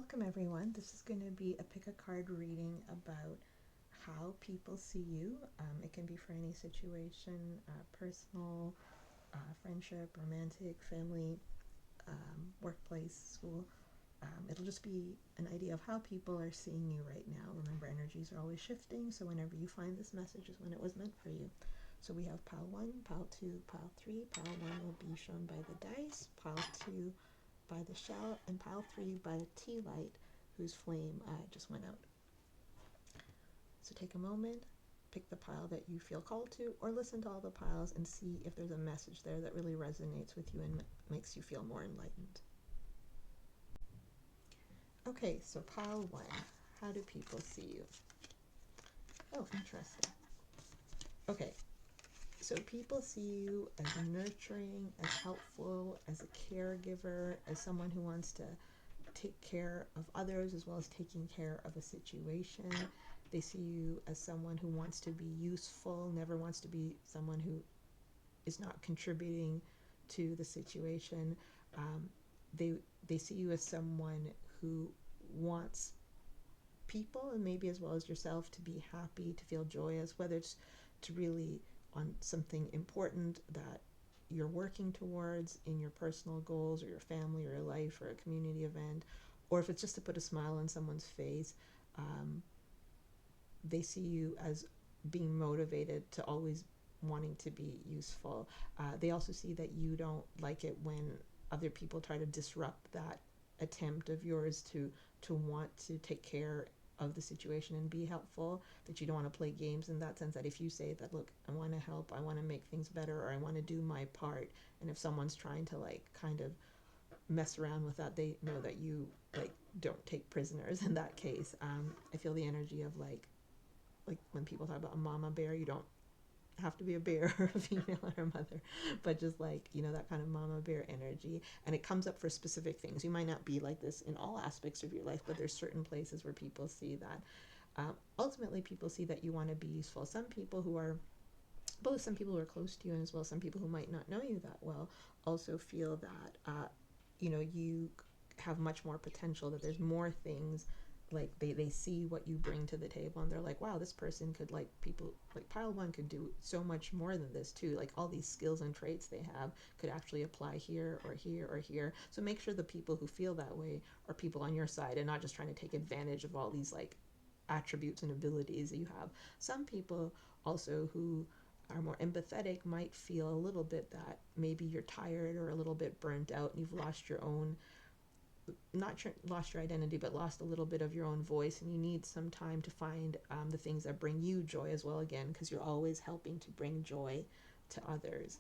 Welcome everyone. This is going to be a pick a card reading about how people see you. It can be for any situation, personal, friendship, romantic, family, workplace, school. It'll just be an idea of how people are seeing you right now. Remember, energies are always shifting, so whenever you find this message is when it was meant for you. So we have pile 1, pile 2, pile 3. Pile 1 will be shown by the dice, pile 2 by the shell, and pile 3 by the tea light, whose flame just went out. So take a moment, pick the pile that you feel called to, or listen to all the piles and see if there's a message there that really resonates with you and makes you feel more enlightened. Okay, so pile 1, how do people see you? Oh, interesting. Okay, so people see you as nurturing, as helpful, as a caregiver, as someone who wants to take care of others as well as taking care of a situation. They see you as someone who wants to be useful, never wants to be someone who is not contributing to the situation. They see you as someone who wants people, and maybe as well as yourself, to be happy, to feel joyous, whether it's to really on something important that you're working towards in your personal goals or your family or your life or a community event, or if it's just to put a smile on someone's face. They see you as being motivated to always wanting to be useful. They also see that you don't like it when other people try to disrupt that attempt of yours to want to take care of the situation and be helpful, that you don't want to play games in that sense, that if you say that, look, I want to help, I want to make things better, or I want to do my part, and if someone's trying to kind of mess around with that, they know that you don't take prisoners in that case. I feel the energy of like when people talk about a mama bear, you don't have to be a bear or a female or a mother, but just that kind of mama bear energy. And it comes up for specific things. You might not be like this in all aspects of your life, but there's certain places where people see that. Ultimately, people see that you want to be useful. Some people who are close to you, and as well some people who might not know you that well, also feel that you have much more potential, that there's more things. Like they see what you bring to the table, and they're like, wow, this person could, people like pile 1 could do so much more than this too. Like all these skills and traits they have could actually apply here or here or here. So make sure the people who feel that way are people on your side and not just trying to take advantage of all these attributes and abilities that you have. Some people also who are more empathetic might feel a little bit that maybe you're tired or a little bit burnt out and you've lost your own, lost your identity, but lost a little bit of your own voice, and you need some time to find the things that bring you joy as well, again, because you're always helping to bring joy to others.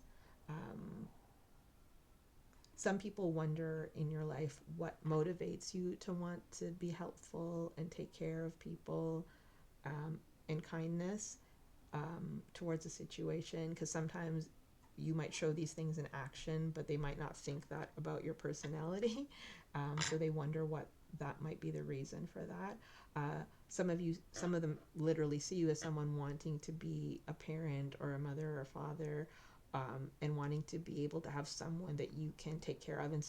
Some people wonder in your life what motivates you to want to be helpful and take care of people, and kindness towards a situation, because sometimes you might show these things in action, but they might not think that about your personality. So they wonder what that might be the reason for that. Some of them literally see you as someone wanting to be a parent or a mother or a father, and wanting to be able to have someone that you can take care of. And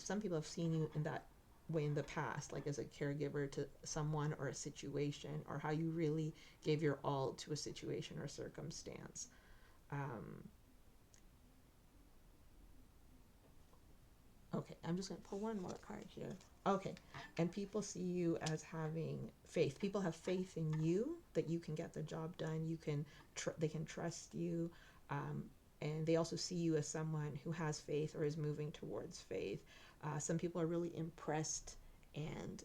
some people have seen you in that way in the past, like as a caregiver to someone or a situation, or how you really gave your all to a situation or circumstance. Okay, I'm just going to pull one more card here. Okay, and people see you as having faith. People have faith in you, that you can get the job done. They can trust you, and they also see you as someone who has faith or is moving towards faith. Some people are really impressed and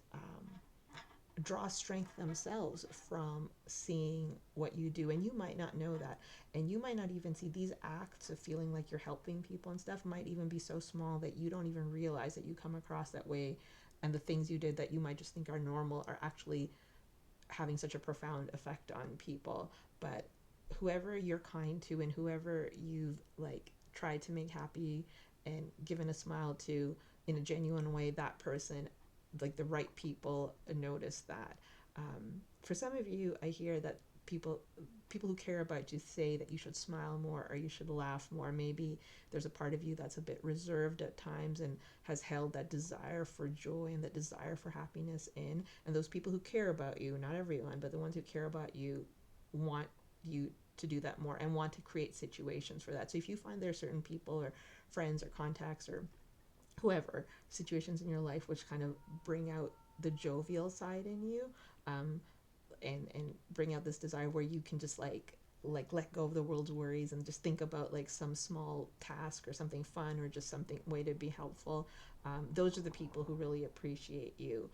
draw strength themselves from seeing what you do, and you might not know that, and you might not even see these acts of feeling like you're helping people and stuff might even be so small that you don't even realize that you come across that way, and the things you did that you might just think are normal are actually having such a profound effect on people. But whoever you're kind to and whoever you've tried to make happy and given a smile to in a genuine way, that person, the right people, notice that. For some of you, I hear that people who care about you say that you should smile more or you should laugh more. Maybe there's a part of you that's a bit reserved at times and has held that desire for joy and that desire for happiness in. And those people who care about you, not everyone, but the ones who care about you, want you to do that more and want to create situations for that. So if you find there are certain people or friends or contacts or whoever, situations in your life which kind of bring out the jovial side in you, and bring out this desire where you can just like let go of the world's worries and just think about like some small task or something fun or just something way to be helpful, those are the people who really appreciate you.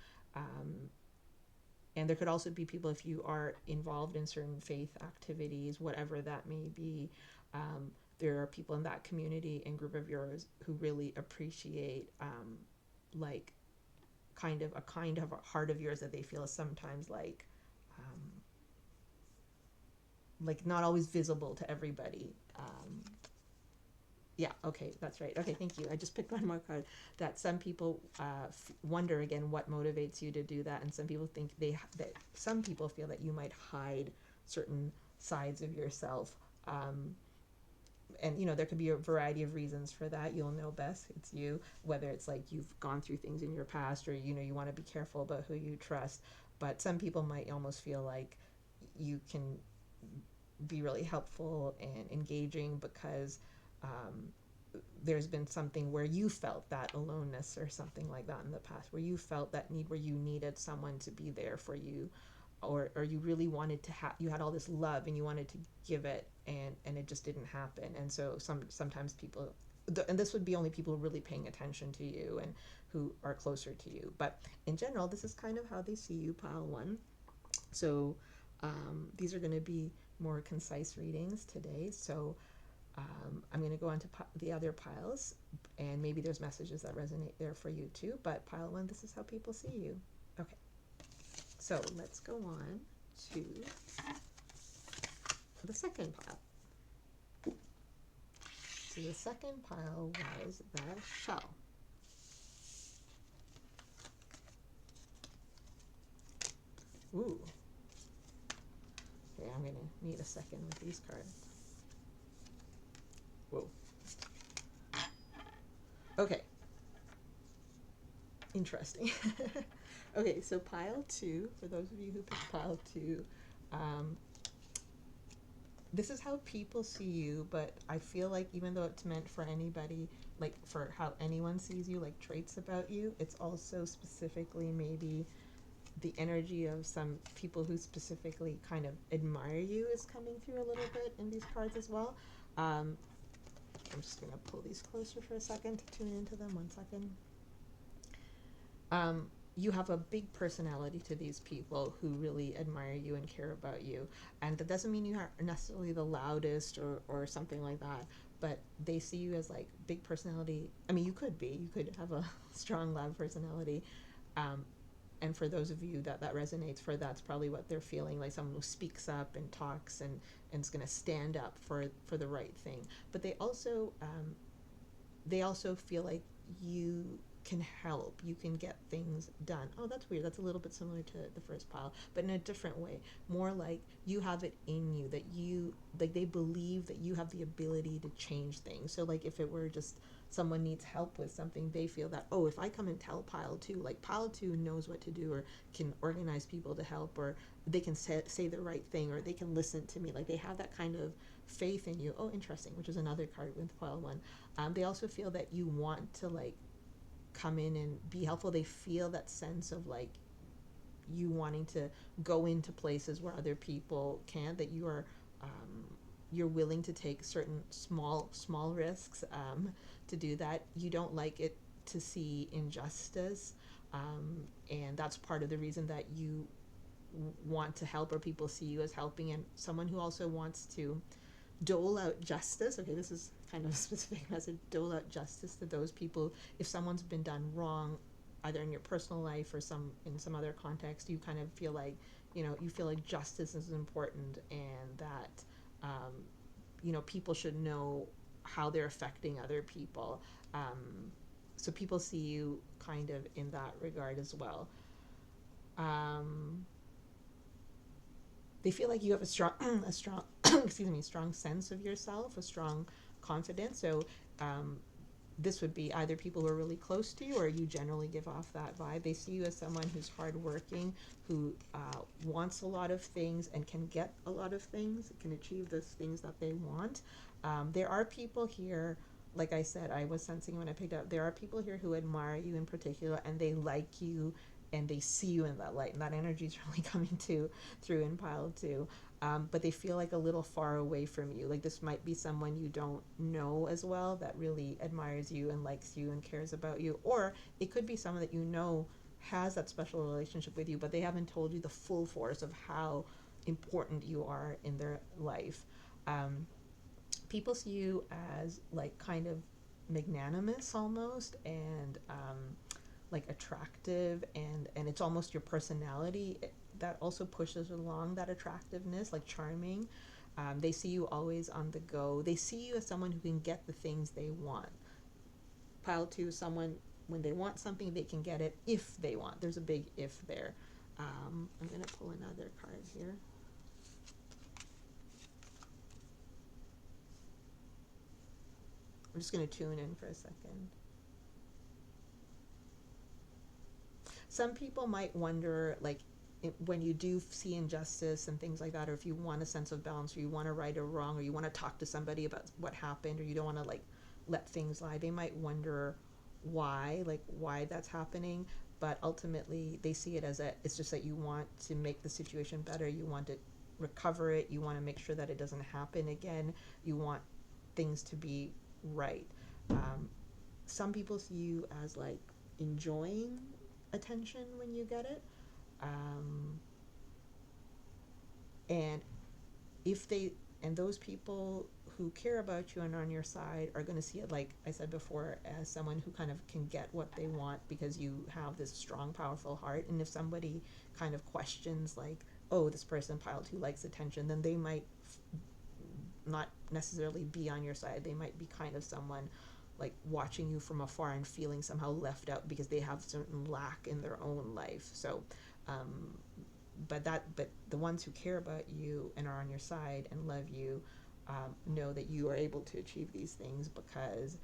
And there could also be people, if you are involved in certain faith activities, whatever that may be, there are people in that community and group of yours who really appreciate like kind of a heart of yours that they feel is sometimes like not always visible to everybody. Yeah, okay, that's right. Okay, thank you. I just picked one more card. That some people wonder again what motivates you to do that, and some people think that some people feel that you might hide certain sides of yourself. And there could be a variety of reasons for that. You'll know best. It's you. Whether it's like you've gone through things in your past, or you want to be careful about who you trust. But some people might almost feel like you can be really helpful and engaging because there's been something where you felt that aloneness or something like that in the past, where you felt that need, where you needed someone to be there for you, or you really wanted to have, you had all this love and you wanted to give it, and it just didn't happen. And so sometimes people, and this would be only people really paying attention to you and who are closer to you. But in general, this is kind of how they see you, pile one. So these are going to be more concise readings today. So I'm going to go on to the other piles, and maybe there's messages that resonate there for you too. But pile one, this is how people see you. Okay, so let's go on to the second pile. So the second pile was the shell. Ooh. Okay, I'm going to need a second with these cards. Whoa. Okay. Interesting. Okay, so pile two, for those of you who picked pile two, this is how people see you, but I feel like even though it's meant for anybody, like for how anyone sees you, like traits about you, it's also specifically maybe the energy of some people who specifically kind of admire you is coming through a little bit in these cards as well. I'm just going to pull these closer for a second to tune into them. 1 second. You have a big personality to these people who really admire you and care about you. And that doesn't mean you are necessarily the loudest or something like that, but they see you as like big personality. I mean, you could have a strong, loud personality. And for those of you that resonates for, that's probably what they're feeling, like someone who speaks up and talks and is going to stand up for the right thing. But they also feel like you can help, you can get things done. Oh, that's weird. That's a little bit similar to the first pile, but in a different way. More like you have it in you, that you, like they believe that you have the ability to change things. So like if it were just someone needs help with something, they feel that, oh, if I come and tell pile two, like pile two knows what to do or can organize people to help, or they can say the right thing, or they can listen to me. Like they have that kind of faith in you. Oh, interesting, which is another card with pile one. They also feel that you want to like come in and be helpful. They feel that sense of like you wanting to go into places where other people can't, that you are you're willing to take certain small risks to do that. You don't like it to see injustice, and that's part of the reason that you want to help, or people see you as helping, and someone who also wants to dole out justice. Okay, this is kind of a specific message. Dole out justice to those people. If someone's been done wrong, either in your personal life or in some other context, you kind of feel like, you feel like justice is important, and that, people should know how they're affecting other people. So people see you kind of in that regard as well. they feel like you have a strong, a strong, excuse me, strong sense of yourself, a strong confidence. So this would be either people who are really close to you, or you generally give off that vibe. They see you as someone who's hardworking, who wants a lot of things and can get a lot of things, can achieve those things that they want. There are people here, like I said, I was sensing when I picked up, there are people here who admire you in particular, and they like you, and they see you in that light, and that energy is really coming through in pile two. But they feel like a little far away from you. Like this might be someone you don't know as well that really admires you and likes you and cares about you. Or it could be someone that you know has that special relationship with you, but they haven't told you the full force of how important you are in their life. People see you as like kind of magnanimous almost, and like attractive, and it's almost your personality that also pushes along that attractiveness, like charming. They see you always on the go. They see you as someone who can get the things they want. Pile two, someone when they want something, they can get it if they want. There's a big if there. I'm gonna pull another card here. I'm just gonna tune in for a second. Some people might wonder, like, when you do see injustice and things like that, or if you want a sense of balance, or you want to right or wrong, or you want to talk to somebody about what happened, or you don't want to like let things lie, they might wonder why that's happening. But ultimately, they see it as it's just that you want to make the situation better. You want to recover it. You want to make sure that it doesn't happen again. You want things to be right. Some people see you as like enjoying attention when you get it. And if they, and those people who care about you and are on your side are going to see it, like I said before, as someone who kind of can get what they want because you have this strong, powerful heart. And if somebody kind of questions, like, oh, this person pile two likes attention, then they might not necessarily be on your side. They might be kind of someone like watching you from afar and feeling somehow left out because they have certain lack in their own life. So but the ones who care about you and are on your side and love you know that you are able to achieve these things because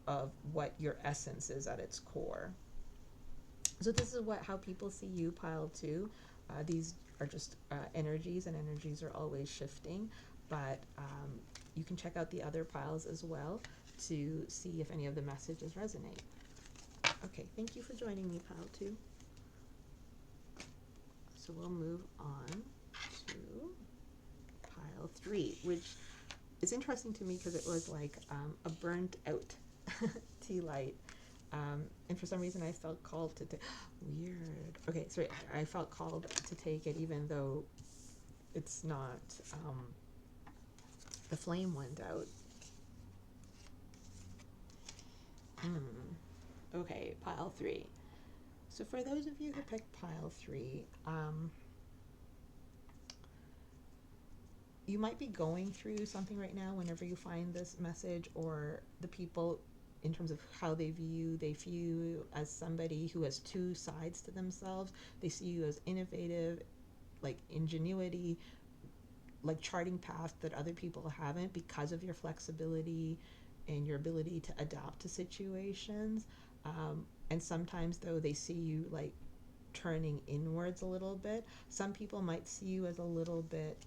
of what your essence is at its core. So this is how people see you, pile two. These are just energies, and energies are always shifting, but you can check out the other piles as well to see if any of the messages resonate. Okay, thank you for joining me, pile two. So we'll move on to pile three, which is interesting to me because it was like a burnt out tealight. And for some reason I felt called to weird. Okay, sorry, I felt called to take it even though it's not, the flame went out. Okay, pile three. So for those of you who picked pile three, you might be going through something right now whenever you find this message, or the people in terms of how they view you as somebody who has two sides to themselves. They see you as innovative, like ingenuity, like charting paths that other people haven't because of your flexibility and your ability to adapt to situations. And sometimes though they see you like turning inwards a little bit. Some people might see you as a little bit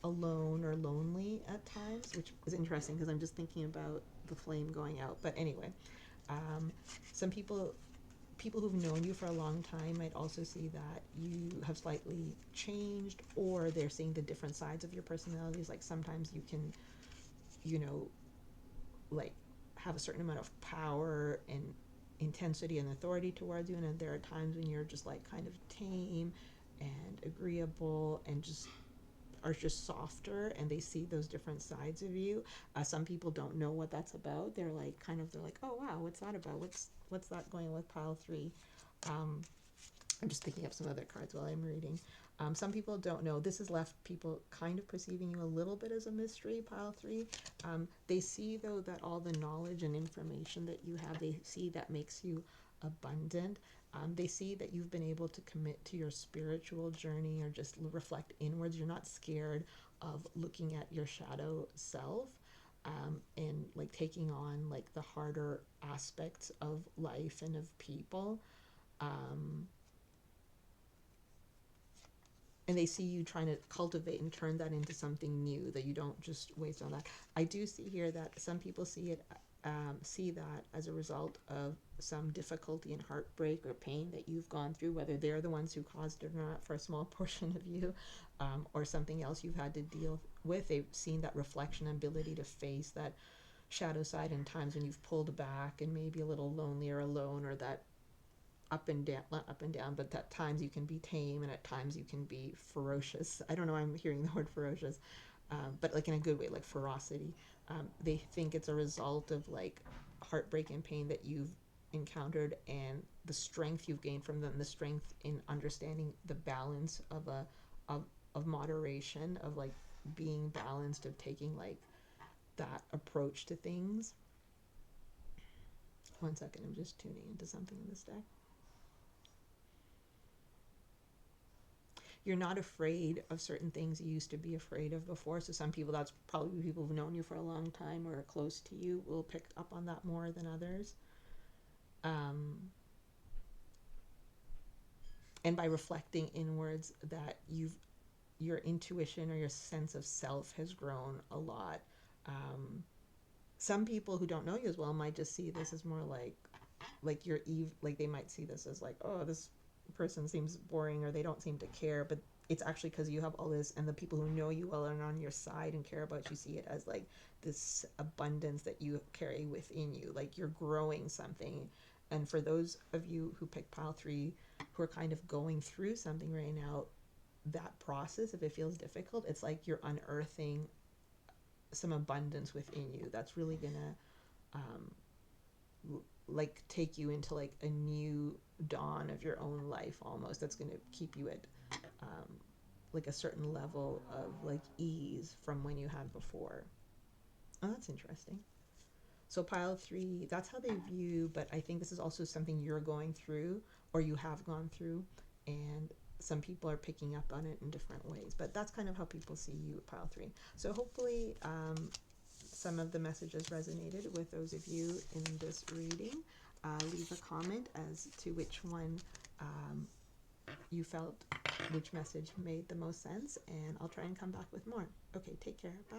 alone or lonely at times, which is interesting because I'm just thinking about the flame going out. But anyway, some people who've known you for a long time might also see that you have slightly changed, or they're seeing the different sides of your personalities. Like sometimes you can, like have a certain amount of power and intensity and authority towards you, and then there are times when you're just like kind of tame and agreeable and are just softer, and they see those different sides of you. Some people don't know what that's about. They're like, oh wow, what's that about? What's that going with pile three? I'm just picking up some other cards while I'm reading. Some people don't know. This has left people kind of perceiving you a little bit as a mystery, pile three. They see, though, that all the knowledge and information that you have, they see that makes you abundant. They see that you've been able to commit to your spiritual journey or just reflect inwards. You're not scared of looking at your shadow self, and like taking on like the harder aspects of life and of people. And they see you trying to cultivate and turn that into something new, that you don't just waste on that. I do see here that some people see that as a result of some difficulty and heartbreak or pain that you've gone through, whether they're the ones who caused it or not for a small portion of you, or something else you've had to deal with. They've seen that reflection ability to face that shadow side in times when you've pulled back and maybe a little lonely or alone, or that up and down, not up and down, but at times you can be tame and at times you can be ferocious. I don't know, I'm hearing the word ferocious, but like in a good way, like ferocity. They think it's a result of like heartbreak and pain that you've encountered, and the strength you've gained from them, the strength in understanding the balance of of moderation, of like being balanced, of taking like that approach to things. One second, I'm just tuning into something in this deck. You're not afraid of certain things you used to be afraid of before. So some people, that's probably people who've known you for a long time or are close to you, will pick up on that more than others. And by reflecting inwards, that your intuition or your sense of self has grown a lot. Some people who don't know you as well might just see this as more like you're like they might see this as like, oh, this person seems boring, or they don't seem to care, but it's actually because you have all this, and the people who know you well and are on your side and care about you see it as like this abundance that you carry within you, like you're growing something. And for those of you who pick pile 3, who are kind of going through something right now, that process, if it feels difficult, it's like you're unearthing some abundance within you that's really gonna like take you into like a new dawn of your own life almost, that's going to keep you at like a certain level of like ease from when you had before. Oh, that's interesting. So pile 3, that's how they view, but I think this is also something you're going through or you have gone through, and some people are picking up on it in different ways, but that's kind of how people see you, pile 3. So hopefully some of the messages resonated with those of you in this reading. Leave a comment as to which one you felt, which message made the most sense, and I'll try and come back with more. Okay, take care. Bye.